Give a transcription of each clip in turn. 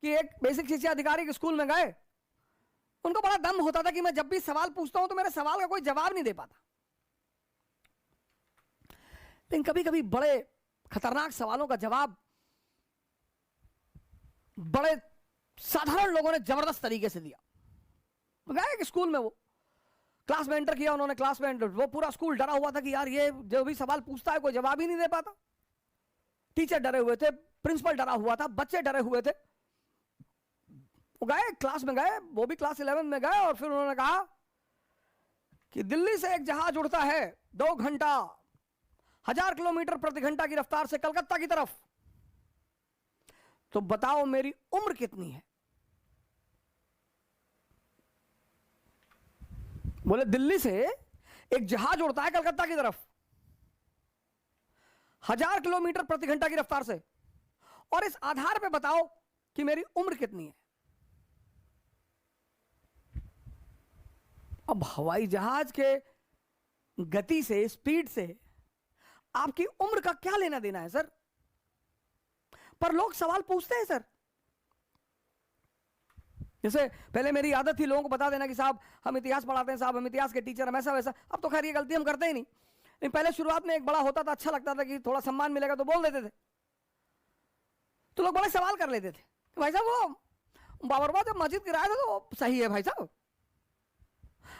कि एक बेसिक शिक्षा अधिकारी के स्कूल में गए, उनको बड़ा दम होता था कि मैं जब भी सवाल पूछता हूं तो मेरे सवाल का कोई जवाब नहीं दे पाता। लेकिन कभी कभी बड़े खतरनाक सवालों का जवाब बड़े साधारण लोगों ने जबरदस्त तरीके से दिया। गए कि स्कूल में वो क्लास में एंटर किया उन्होंने, क्लास में वो पूरा स्कूल डरा हुआ था कि यार ये जो भी सवाल पूछता है कोई जवाब ही नहीं दे पाता। टीचर डरे हुए थे, प्रिंसिपल डरा हुआ था, बच्चे डरे हुए थे। वो गए क्लास में गए, वो भी क्लास 11 में गए, और फिर उन्होंने कहा कि दिल्ली से एक जहाज उड़ता है 2 घंटा 1000 किलोमीटर प्रति घंटा की रफ्तार से कलकत्ता की तरफ, तो बताओ मेरी उम्र कितनी है? बोले दिल्ली से एक जहाज उड़ता है कलकत्ता की तरफ 1000 किलोमीटर प्रति घंटा की रफ्तार से, और इस आधार पे बताओ कि मेरी उम्र कितनी है। अब हवाई जहाज के गति से, स्पीड से आपकी उम्र का क्या लेना देना है सर? पर लोग सवाल पूछते हैं सर। जैसे पहले मेरी आदत थी लोगों को बता देना कि साहब हम इतिहास पढ़ाते हैं, साहब हम इतिहास के टीचर, हम ऐसा वैसा। अब तो खैर ये गलती हम करते ही नहीं, लेकिन पहले शुरुआत में एक बड़ा होता था, अच्छा लगता था कि थोड़ा सम्मान मिलेगा तो बोल देते थे, तो लोग बड़े सवाल कर लेते थे कि भाई साहब वो बाबरवा जब मस्जिद गिराया था तो सही है भाई साहब?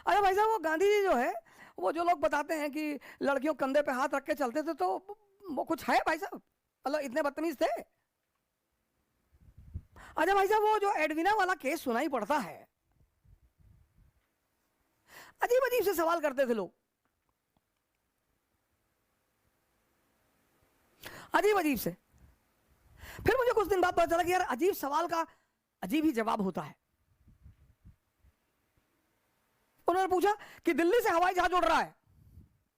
अरे भाई साहब वो गांधी जी जो है, वो जो लोग बताते हैं कि लड़कियों कंधे पे हाथ रख के चलते थे, तो वो कुछ है भाई साहब? मतलब इतने बदतमीज थे? अच्छा भाई साहब वो जो एडविना वाला केस सुनाई पड़ता है, अजीब अजीब से सवाल करते थे लोग, अजीब अजीब से। फिर मुझे कुछ दिन बाद पता चला कि यार अजीब सवाल का अजीब ही जवाब होता है। उन्होंने पूछा कि दिल्ली से हवाई जहाज उड़ रहा है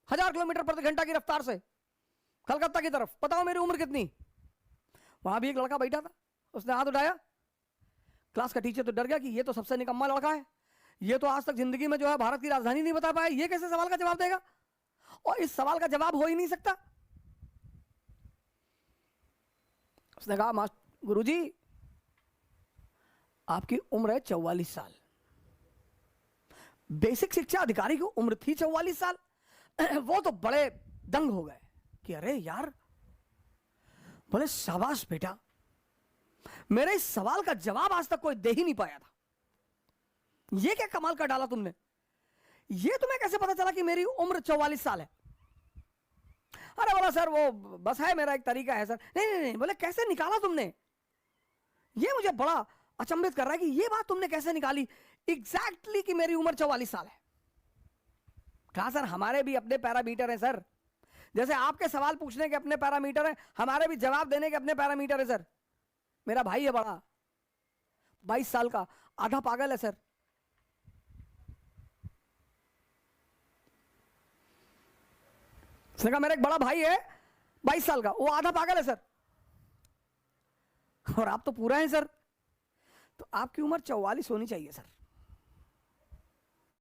1000 किलोमीटर प्रति घंटा की रफ्तार से कलकत्ता की तरफ, बताओ मेरी उम्र कितनी? वहां भी एक लड़का बैठा था, उसने हाथ उठाया। क्लास का टीचर तो डर गया कि ये तो सबसे निकम्मा लड़का है, ये तो आज तक जिंदगी में जो है भारत की राजधानी नहीं बता पाया, ये कैसे सवाल का जवाब देगा? और इस सवाल का जवाब हो ही नहीं सकता। उसने कहा मास्टर गुरुजी आपकी उम्र है 44 साल। बेसिक शिक्षा अधिकारी की उम्र थी 44 साल। वो तो बड़े दंग हो गए कि अरे यार, बोले शाबाश बेटा, मेरे इस सवाल का जवाब आज तक कोई दे ही नहीं पाया था, ये क्या कमाल का डाला तुमने? ये तुम्हें कैसे पता चला कि मेरी उम्र 44 साल है? अरे बोला सर वो बस है, मेरा एक तरीका है सर। नहीं नहीं नहीं, बोले कैसे निकाला तुमने? ये मुझे बड़ा अचंभित कर रहा है कि ये बात तुमने कैसे निकाली एग्जैक्टली कि मेरी उम्र 44 साल है। कहा सर हमारे भी अपने पैरामीटर हैं सर, जैसे आपके सवाल पूछने के अपने पैरामीटर हैं, हमारे भी जवाब देने के अपने पैरामीटर है सर। मेरा भाई है बड़ा, 22 साल का, आधा पागल है सर। उसने कहा मेरा एक बड़ा भाई है 22 साल का, वो आधा पागल है सर, और आप तो पूरा है सर, तो आपकी उम्र 44 होनी चाहिए सर।